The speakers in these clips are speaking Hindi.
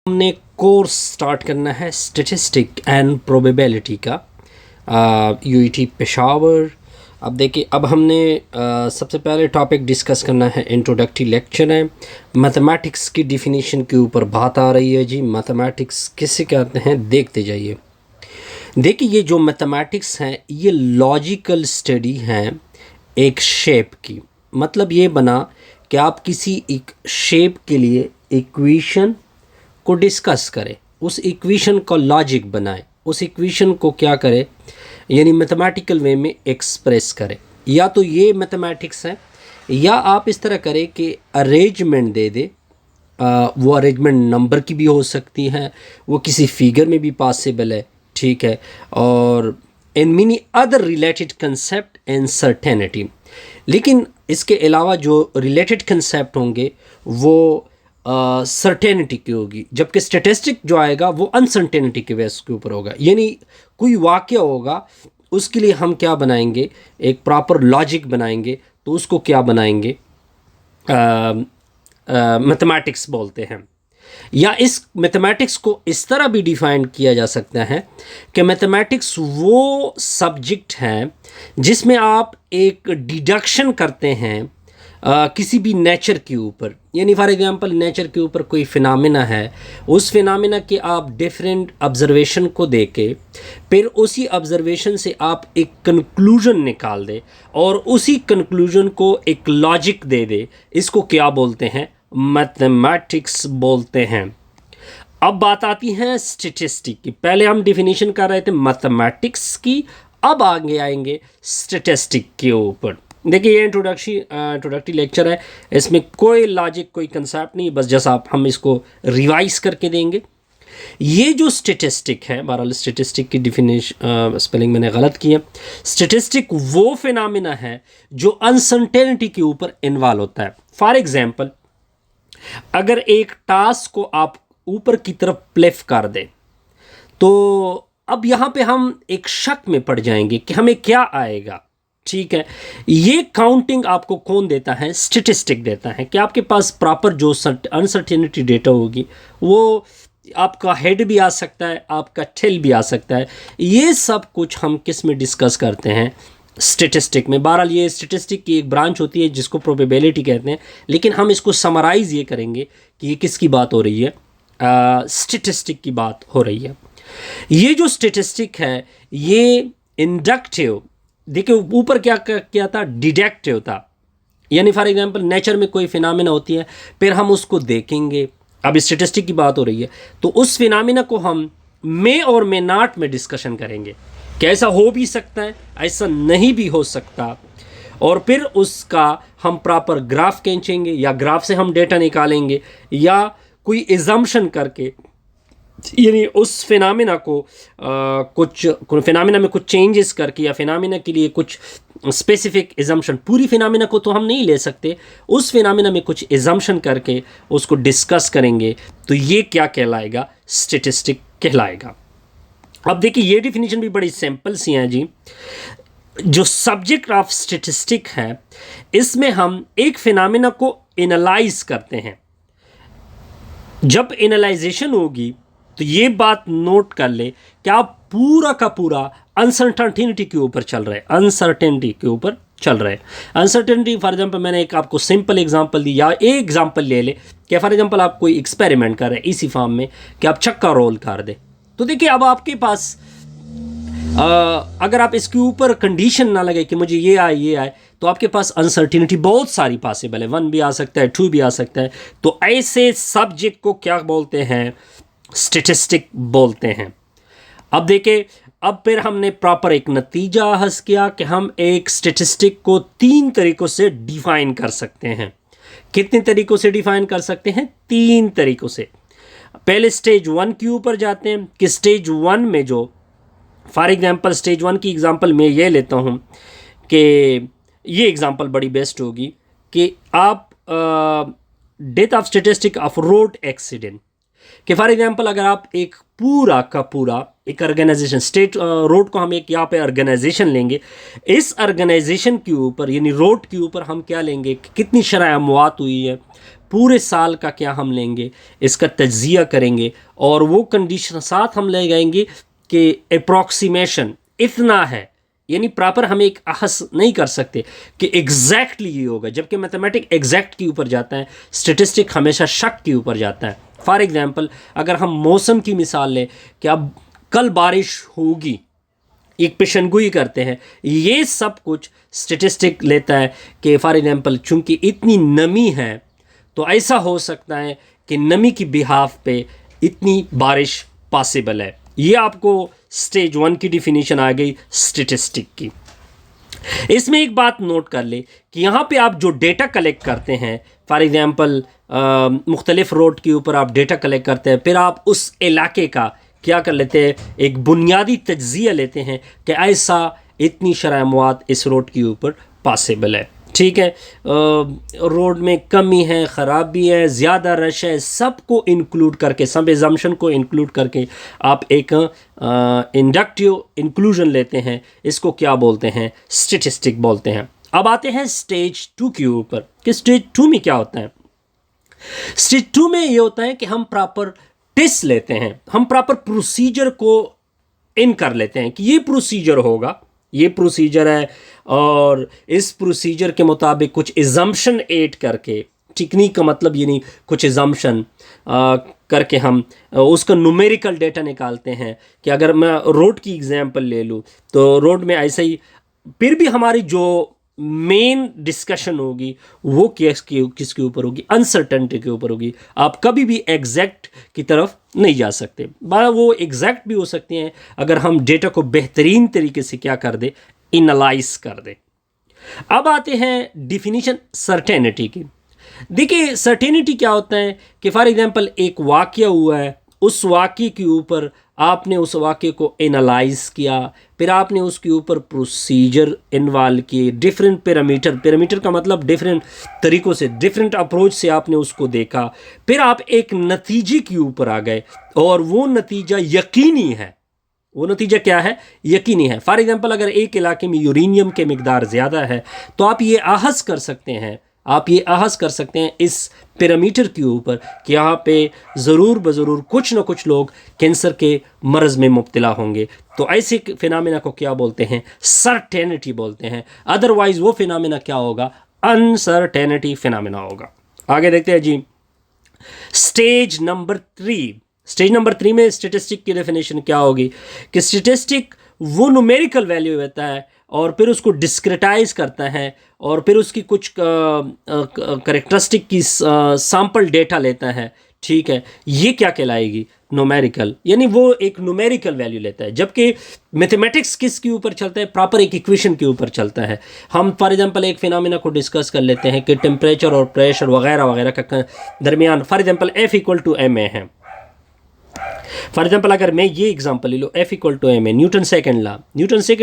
हमने कोर्स स्टार्ट करना है स्टैटिस्टिक एंड प्रोबेबिलिटी का यूईटी पेशावर। अब देखिए, अब हमने सबसे पहले टॉपिक डिस्कस करना है, इंट्रोडक्टरी लेक्चर है। मैथमेटिक्स की डिफिनीशन के ऊपर बात आ रही है जी। मैथमेटिक्स किसे कहते हैं देखते जाइए। देखिए, ये जो मैथमेटिक्स हैं ये लॉजिकल स्टडी हैं एक शेप की। मतलब ये बना कि आप किसी एक शेप के लिए इक्वेशन को डिस्कस करें, उस इक्वेशन का लॉजिक बनाए, उस इक्वेशन को क्या करे, यानी मैथमेटिकल वे में एक्सप्रेस करें। या तो ये मैथमेटिक्स है, या आप इस तरह करें कि अरेंजमेंट दे दे। वो अरेंजमेंट नंबर की भी हो सकती है, वो किसी फिगर में भी पॉसिबल है, ठीक है। और in many other related concept and certainty. लेकिन इसके अलावा जो रिलेटेड कंसेप्ट होंगे वो सर्टेनिटी की होगी, जबकि स्टैटिस्टिक जो आएगा वो अनसर्टेनिटी के बेस के ऊपर होगा। यानी कोई वाक़या होगा, उसके लिए हम क्या बनाएंगे, एक प्रॉपर लॉजिक बनाएंगे, तो उसको क्या बनाएंगे, मैथमेटिक्स बोलते हैं। या इस मैथमेटिक्स को इस तरह भी डिफ़ाइन किया जा सकता है कि मैथमेटिक्स वो सब्जेक्ट है जिसमें आप एक डिडक्शन करते हैं किसी भी नेचर के ऊपर। यानी फॉर एग्जांपल नेचर के ऊपर कोई फिनोमेना है, उस फिनोमेना के आप डिफरेंट ऑब्जर्वेशन को देके फिर उसी ऑब्जर्वेशन से आप एक कंक्लूजन निकाल दे और उसी कंक्लूजन को एक लॉजिक दे दे। इसको क्या बोलते हैं, मैथमेटिक्स बोलते हैं। अब बात आती है स्टैटिस्टिक की। पहले हम डिफिनीशन कर रहे थे मैथमेटिक्स की, अब आगे आएंगे स्टैटिस्टिक के ऊपर। देखिए, ये इंट्रोडक्टरी लेक्चर है, इसमें कोई लॉजिक कोई कंसेप्ट नहीं, बस जैसा हम इसको रिवाइज करके देंगे। ये जो स्टैटिस्टिक है, बहरहाल स्टैटिस्टिक की डिफिनेशन स्पेलिंग मैंने गलत किया। स्टैटिस्टिक वो फिनोमेना है जो अनसर्टेनिटी के ऊपर इन्वॉल्व होता है। फॉर एग्जांपल, अगर एक टास्क को आप ऊपर की तरफ प्लेफ कर दें, तो अब यहाँ पे हम एक शक में पड़ जाएंगे कि हमें क्या आएगा, ठीक है। ये काउंटिंग आपको कौन देता है, स्टैटिस्टिक देता है कि आपके पास प्रॉपर जो अनसर्टेनिटी डेटा होगी, वो आपका हेड भी आ सकता है, आपका टेल भी आ सकता है। ये सब कुछ हम किस में डिस्कस करते हैं, स्टैटिस्टिक में। बहरहाल ये स्टैटिस्टिक की एक ब्रांच होती है जिसको प्रोबेबिलिटी कहते हैं, लेकिन हम इसको समराइज़ ये करेंगे कि ये किसकी बात हो रही है, स्टैटिस्टिक की बात हो रही है। ये जो स्टैटिस्टिक है ये इंडक्टिव, देखिए ऊपर क्या क्या था, डिडक्टिव था। यानी फॉर एग्जांपल नेचर में कोई फिनोमेना होती है, फिर हम उसको देखेंगे। अब स्टैटिस्टिक की बात हो रही है, तो उस फिनोमेना को हम मे और मे नॉट में डिस्कशन करेंगे कि ऐसा हो भी सकता है, ऐसा नहीं भी हो सकता। और फिर उसका हम प्रॉपर ग्राफ खींचेंगे, या ग्राफ से हम डेटा निकालेंगे, या कोई एजम्पशन करके, यानी उस फिनोमेना को कुछ फिनोमेना में कुछ चेंजेस करके, या फिनोमेना के लिए कुछ स्पेसिफिक एजम्पशन, पूरी फिनोमेना को तो हम नहीं ले सकते, उस फिनोमेना में कुछ एजम्पशन करके उसको डिस्कस करेंगे, तो ये क्या कहलाएगा, स्टैटिस्टिक कहलाएगा। अब देखिए, ये डिफिनीशन भी बड़ी सिंपल सी है जी। जो सब्जेक्ट ऑफ स्टैटिस्टिक है, इसमें हम एक फिनोमेना को एनालाइज करते हैं। जब एनालाइजेशन होगी तो ये बात नोट कर ले कि आप पूरा का पूरा अनसर्टेनिटी के ऊपर चल रहे हैं, अनसर्टेनिटी के ऊपर चल रहे हैं। अनसर्टेनिटी फॉर एग्जांपल, मैंने एक आपको सिंपल एग्जांपल दी, या एक एग्जांपल ले ले कि फॉर एग्जांपल आप कोई एक्सपेरिमेंट कर रहे हैं इसी फॉर्म में कि आप चक्का रोल कर दे। तो देखिए, अब आपके पास अगर आप इसके ऊपर कंडीशन ना लगे कि मुझे ये आए, तो आपके पास अनसर्टेनिटी बहुत सारी पॉसिबल है, 1 भी आ सकता है, 2 भी आ सकता है। तो ऐसे सब्जेक्ट को क्या बोलते हैं, स्टैटिस्टिक बोलते हैं। अब देखिए, अब फिर हमने प्रॉपर एक नतीजा हासिल किया कि हम एक स्टैटिस्टिक को 3 तरीकों से डिफाइन कर सकते हैं। कितने तरीकों से डिफाइन कर सकते हैं, 3 तरीकों से। पहले स्टेज 1 के ऊपर जाते हैं कि स्टेज 1 में जो, फॉर एग्जांपल स्टेज 1 की एग्जांपल मैं ये लेता हूँ कि ये एग्जांपल बड़ी बेस्ट होगी कि आप death of statistic of road accident, कि फॉर एग्जांपल अगर आप एक पूरा का पूरा एक ऑर्गेनाइजेशन, स्टेट रोड को हम एक यहाँ पे ऑर्गेनाइजेशन लेंगे, इस ऑर्गेनाइजेशन के ऊपर यानी रोड के ऊपर हम क्या लेंगे, कितनी शरह अमवात हुई है, पूरे साल का क्या हम लेंगे, इसका तज्जिया करेंगे और वो कंडीशन साथ हम ले जाएंगे कि अप्रॉक्सीमेशन इतना है, यानी प्रॉपर हम एक अहस नहीं कर सकते कि एग्जैक्टली ये होगा, जबकि मैथमेटिक एग्जैक्ट के ऊपर जाता है, स्टेटिस्टिक हमेशा शक के ऊपर जाता है। फॉर एग्जांपल अगर हम मौसम की मिसाल लें कि अब कल बारिश होगी, एक पेशनगोई करते हैं, ये सब कुछ स्टेटिस्टिक लेता है कि फॉर एग्जांपल चूंकि इतनी नमी है तो ऐसा हो सकता है कि नमी की बिहाफ पे इतनी बारिश पॉसिबल है। ये आपको स्टेज 1 की डिफिनीशन आ गई स्टेटिस्टिक की। इसमें एक बात नोट कर ले कि यहाँ पे आप जो डेटा कलेक्ट करते हैं, फॉर एग्जांपल मुख्तलिफ रोड के ऊपर आप डेटा कलेक्ट करते हैं, फिर आप उस इलाके का क्या कर लेते हैं, एक बुनियादी तज्जिया लेते हैं कि ऐसा इतनी शरह अमवात इस रोड के ऊपर पॉसिबल है, ठीक है, रोड में कमी है, ख़राबी है, ज़्यादा रश है, सबको इंक्लूड करके, सब एजम्पशन को इंक्लूड करके आप एक इंडक्टिव इंक्लूजन लेते हैं। इसको क्या बोलते हैं, स्टेटिस्टिक बोलते हैं। अब आते हैं स्टेज 2 के ऊपर कि स्टेज 2 में क्या होता है। स्टेज 2 में ये होता है कि हम प्रॉपर टेस्ट लेते हैं, हम प्रॉपर प्रोसीजर को इन कर लेते हैं कि ये प्रोसीजर होगा, ये प्रोसीजर है और इस प्रोसीजर के मुताबिक कुछ एजम्पशन ऐड करके, टेक्निक का मतलब ये नहीं, कुछ एजम्पशन करके हम उसका न्यूमेरिकल डेटा निकालते हैं कि अगर मैं रोड की एग्जांपल ले लूँ तो रोड में ऐसे ही, फिर भी हमारी जो मेन डिस्कशन होगी वो किसके ऊपर होगी, अनसर्टेनिटी के ऊपर होगी। आप कभी भी एग्जैक्ट की तरफ नहीं जा सकते, वो एग्जैक्ट भी हो सकते हैं अगर हम डेटा को बेहतरीन तरीके से क्या कर दे, एनालाइज कर दे। अब आते हैं डिफिनीशन सर्टेनिटी की। देखिए सर्टेनिटी क्या होता है कि फॉर एग्जांपल एक वाक़या हुआ है, उस वाक़े के ऊपर आपने उस वाक़े को एनालाइज किया, फिर आपने उसके ऊपर प्रोसीजर इन्वॉल्व किए, डिफरेंट पैरामीटर का मतलब डिफरेंट तरीक़ों से, डिफरेंट अप्रोच से आपने उसको देखा, फिर आप एक नतीजे के ऊपर आ गए और वो नतीजा यकीनी है। वो नतीजा क्या है, यकीनी है। फॉर एग्जांपल अगर एक इलाके में यूरेनियम के मिकदार ज़्यादा है तो आप ये आहस कर सकते हैं, आप ये आहस कर सकते हैं इस पैरामीटर के ऊपर कि यहाँ पे ज़रूर बज़रूर कुछ ना कुछ लोग कैंसर के मर्ज़ में मुब्तला होंगे। तो ऐसे फिनोमेना को क्या बोलते हैं, सर्टेनिटी बोलते हैं। अदरवाइज़ वो फिनोमेना क्या होगा, अनसर्टेनिटी फिनोमेना होगा। आगे देखते हैं जी, स्टेज नंबर 3। स्टेज नंबर 3 में स्टेटिस्टिक की डेफिनेशन क्या होगी कि स्टेटिस्टिक वो न्यूमेरिकल वैल्यू होता है और फिर उसको डिस्क्रिटाइज करता है और फिर उसकी कुछ करेक्टरिस्टिक की सैंपल डेटा लेता है, ठीक है। ये क्या कहलाएगी, न्यूमेरिकल, यानी वो एक न्यूमेरिकल वैल्यू लेता है। जबकि मैथमेटिक्स किसके ऊपर चलता है, प्रॉपर एक इक्वेशन के ऊपर चलता है। हम फॉर एग्जांपल एक फिनोमेना को डिस्कस कर लेते हैं कि टेम्परेचर और प्रेशर वगैरह वगैरह का दरमियान, फॉर एग्जांपल F=ma है। फॉर एग्जाम्पल अगर मैं ये एग्जांपल ले लो, F=ma, न्यूटन सेकंड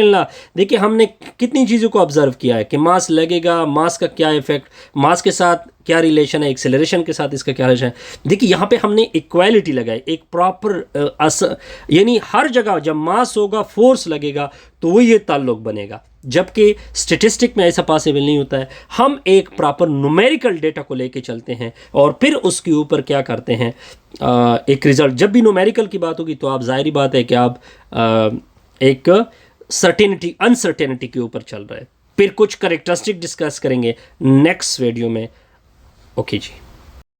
ला, देखिए हमने कितनी चीज़ों को ऑब्जर्व किया है कि मास लगेगा, मास का क्या इफेक्ट, मास के साथ क्या रिलेशन है, एक्सेलरेशन के साथ इसका क्या रिलेशन है। देखिए यहाँ पे हमने इक्वालिटी लगाई, एक प्रॉपर यानी हर जगह जब मास होगा फोर्स लगेगा तो वो ये ताल्लुक बनेगा। जबकि स्टेटिस्टिक में ऐसा पॉसिबल नहीं होता है। हम एक प्रॉपर न्यूमेरिकल डेटा को लेके चलते हैं और फिर उसके ऊपर क्या करते हैं, एक रिजल्ट। जब भी न्यूमेरिकल की बात होगी तो आप जाहिर बात है कि आप एक सर्टेनिटी अनसर्टेनिटी के ऊपर चल रहे हैं। फिर कुछ करेक्टरिस्टिक डिस्कस करेंगे नेक्स्ट वीडियो में। ओके जी।